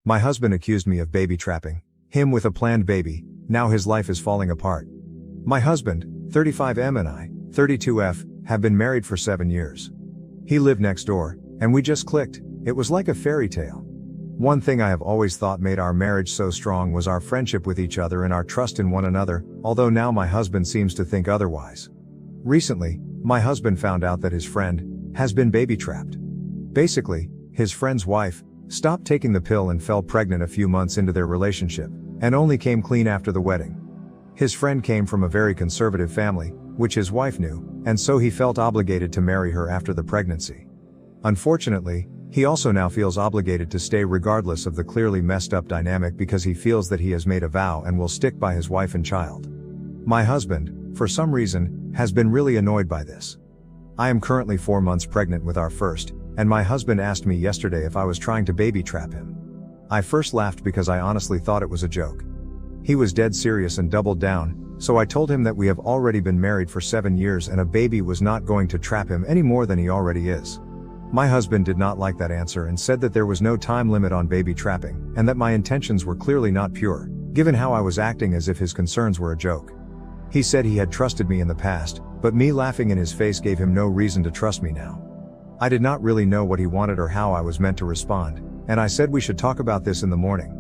My husband accused me of baby trapping him with a planned baby. Now his life is falling apart. My husband, 35M, and I, 32F, have been married for 7 years. He lived next door, and we just clicked. It was like a fairy tale. One thing I have always thought made our marriage so strong was our friendship with each other and our trust in one another, although now my husband seems to think otherwise. Recently, my husband found out that his friend has been baby trapped. Basically, his friend's wife stopped taking the pill and fell pregnant a few months into their relationship, and only came clean after the wedding. His friend came from a very conservative family, which his wife knew, and so he felt obligated to marry her after the pregnancy. Unfortunately, he also now feels obligated to stay regardless of the clearly messed up dynamic because he feels that he has made a vow and will stick by his wife and child. My husband, for some reason, has been really annoyed by this. I am currently 4 months pregnant with our first, and my husband asked me yesterday if I was trying to baby trap him. I first laughed because I honestly thought it was a joke. He was dead serious and doubled down, so I told him that we have already been married for 7 years and a baby was not going to trap him any more than he already is. My husband did not like that answer and said that there was no time limit on baby trapping, and that my intentions were clearly not pure, given how I was acting as if his concerns were a joke. He said he had trusted me in the past, but me laughing in his face gave him no reason to trust me now. I did not really know what he wanted or how I was meant to respond, and I said we should talk about this in the morning.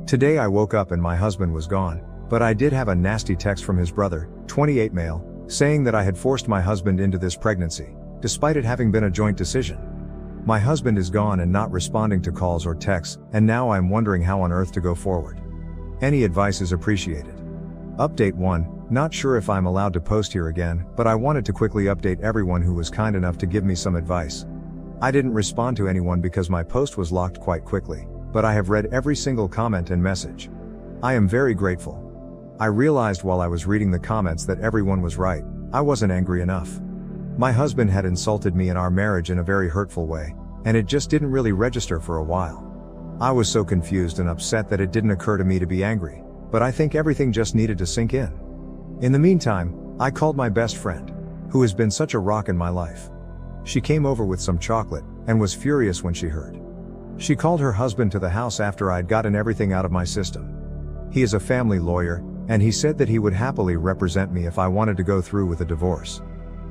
Today I woke up and my husband was gone, but I did have a nasty text from his brother, 28 male, saying that I had forced my husband into this pregnancy, despite it having been a joint decision. My husband is gone and not responding to calls or texts, and now I'm wondering how on earth to go forward. Any advice is appreciated. Update 1, not sure if I'm allowed to post here again, but I wanted to quickly update everyone who was kind enough to give me some advice. I didn't respond to anyone because my post was locked quite quickly, but I have read every single comment and message. I am very grateful. I realized while I was reading the comments that everyone was right. I wasn't angry enough. My husband had insulted me in our marriage in a very hurtful way, and it just didn't really register for a while. I was so confused and upset that it didn't occur to me to be angry, but I think everything just needed to sink in. In the meantime, I called my best friend, who has been such a rock in my life. She came over with some chocolate, and was furious when she heard. She called her husband to the house after I'd gotten everything out of my system. He is a family lawyer, and he said that he would happily represent me if I wanted to go through with a divorce.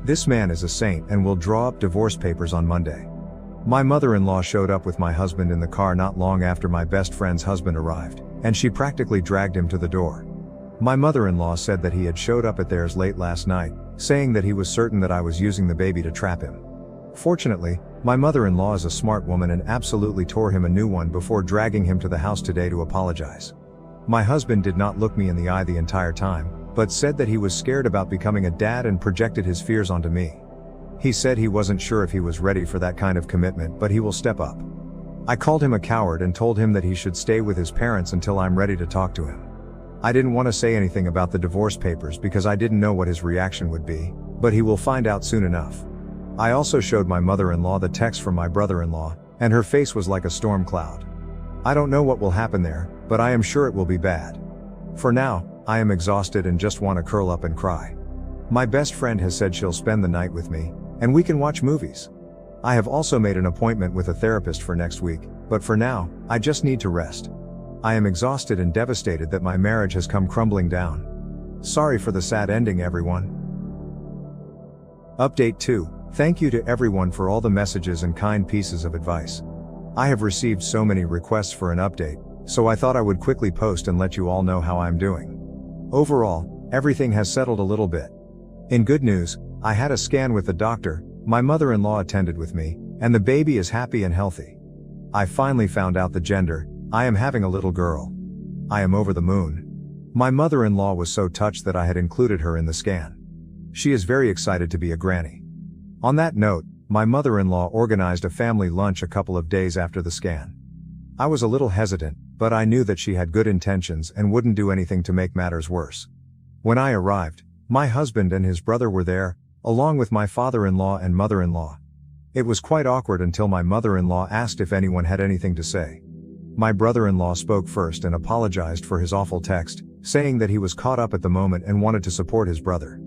This man is a saint and will draw up divorce papers on Monday. My mother-in-law showed up with my husband in the car not long after my best friend's husband arrived, and she practically dragged him to the door. My mother-in-law said that he had showed up at theirs late last night, saying that he was certain that I was using the baby to trap him. Fortunately, my mother-in-law is a smart woman and absolutely tore him a new one before dragging him to the house today to apologize. My husband did not look me in the eye the entire time, but said that he was scared about becoming a dad and projected his fears onto me. He said he wasn't sure if he was ready for that kind of commitment, but he will step up. I called him a coward and told him that he should stay with his parents until I'm ready to talk to him. I didn't want to say anything about the divorce papers because I didn't know what his reaction would be, but he will find out soon enough. I also showed my mother-in-law the text from my brother-in-law, and her face was like a storm cloud. I don't know what will happen there, but I am sure it will be bad. For now, I am exhausted and just want to curl up and cry. My best friend has said she'll spend the night with me, and we can watch movies. I have also made an appointment with a therapist for next week, but for now, I just need to rest. I am exhausted and devastated that my marriage has come crumbling down. Sorry for the sad ending, everyone. Update 2. Thank you to everyone for all the messages and kind pieces of advice. I have received so many requests for an update, so I thought I would quickly post and let you all know how I'm doing. Overall, everything has settled a little bit. In good news, I had a scan with the doctor, my mother-in-law attended with me, and the baby is happy and healthy. I finally found out the gender. I am having a little girl. I am over the moon. My mother-in-law was so touched that I had included her in the scan. She is very excited to be a granny. On that note, my mother-in-law organized a family lunch a couple of days after the scan. I was a little hesitant, but I knew that she had good intentions and wouldn't do anything to make matters worse. When I arrived, my husband and his brother were there, along with my father-in-law and mother-in-law. It was quite awkward until my mother-in-law asked if anyone had anything to say. My brother-in-law spoke first and apologized for his awful text, saying that he was caught up at the moment and wanted to support his brother.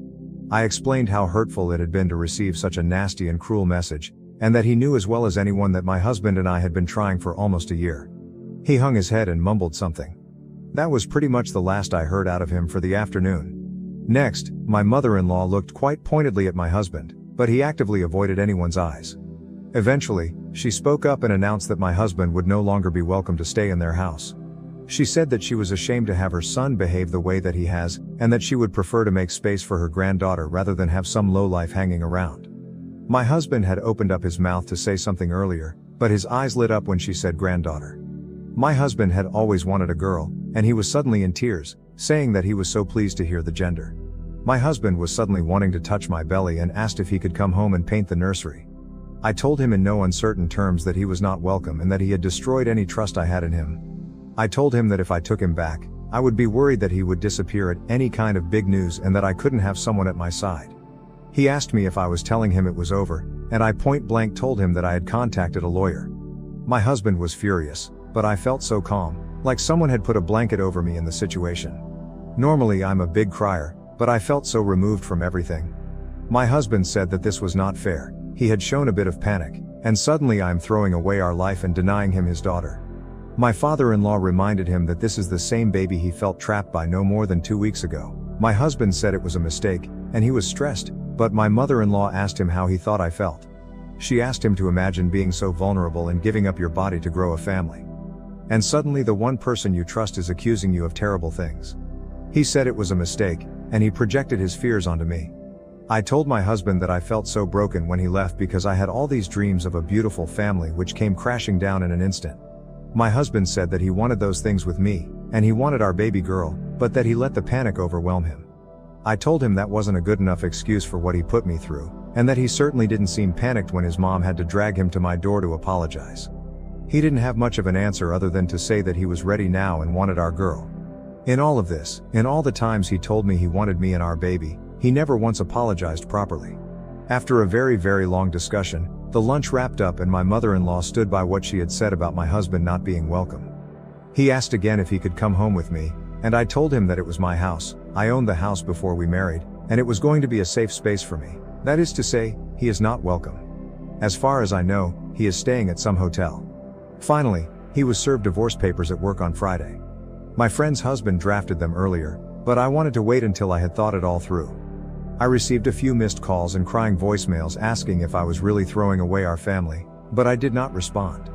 I explained how hurtful it had been to receive such a nasty and cruel message, and that he knew as well as anyone that my husband and I had been trying for almost a year. He hung his head and mumbled something. That was pretty much the last I heard out of him for the afternoon. Next, my mother-in-law looked quite pointedly at my husband, but he actively avoided anyone's eyes. Eventually, she spoke up and announced that my husband would no longer be welcome to stay in their house. She said that she was ashamed to have her son behave the way that he has, and that she would prefer to make space for her granddaughter rather than have some lowlife hanging around. My husband had opened up his mouth to say something earlier, but his eyes lit up when she said granddaughter. My husband had always wanted a girl, and he was suddenly in tears, saying that he was so pleased to hear the gender. My husband was suddenly wanting to touch my belly and asked if he could come home and paint the nursery. I told him in no uncertain terms that he was not welcome and that he had destroyed any trust I had in him. I told him that if I took him back, I would be worried that he would disappear at any kind of big news and that I couldn't have someone at my side. He asked me if I was telling him it was over, and I point blank told him that I had contacted a lawyer. My husband was furious, but I felt so calm, like someone had put a blanket over me in the situation. Normally I'm a big crier, but I felt so removed from everything. My husband said that this was not fair. He had shown a bit of panic, and suddenly I'm throwing away our life and denying him his daughter. My father-in-law reminded him that this is the same baby he felt trapped by no more than 2 weeks ago. My husband said it was a mistake, and he was stressed, but my mother-in-law asked him how he thought I felt. She asked him to imagine being so vulnerable and giving up your body to grow a family. And suddenly the one person you trust is accusing you of terrible things. He said it was a mistake, and he projected his fears onto me. I told my husband that I felt so broken when he left because I had all these dreams of a beautiful family which came crashing down in an instant. My husband said that he wanted those things with me, and he wanted our baby girl, but that he let the panic overwhelm him. I told him that wasn't a good enough excuse for what he put me through, and that he certainly didn't seem panicked when his mom had to drag him to my door to apologize. He didn't have much of an answer other than to say that he was ready now and wanted our girl. In all of this, in all the times he told me he wanted me and our baby, he never once apologized properly. After a very, very long discussion, the lunch wrapped up and my mother-in-law stood by what she had said about my husband not being welcome. He asked again if he could come home with me, and I told him that it was my house. I owned the house before we married, and it was going to be a safe space for me. That is to say, he is not welcome. As far as I know, he is staying at some hotel. Finally, he was served divorce papers at work on Friday. My friend's husband drafted them earlier, but I wanted to wait until I had thought it all through. I received a few missed calls and crying voicemails asking if I was really throwing away our family, but I did not respond.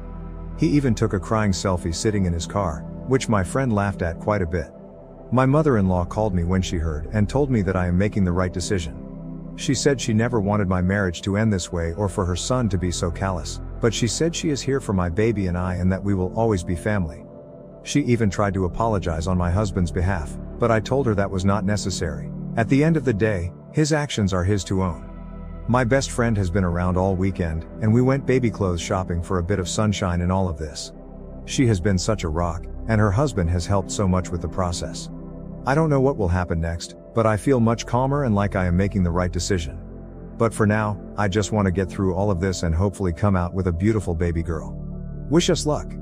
He even took a crying selfie sitting in his car, which my friend laughed at quite a bit. My mother-in-law called me when she heard and told me that I am making the right decision. She said she never wanted my marriage to end this way or for her son to be so callous, but she said she is here for my baby and I and that we will always be family. She even tried to apologize on my husband's behalf, but I told her that was not necessary. At the end of the day, his actions are his to own. My best friend has been around all weekend, and we went baby clothes shopping for a bit of sunshine in all of this. She has been such a rock, and her husband has helped so much with the process. I don't know what will happen next, but I feel much calmer and like I am making the right decision. But for now, I just want to get through all of this and hopefully come out with a beautiful baby girl. Wish us luck.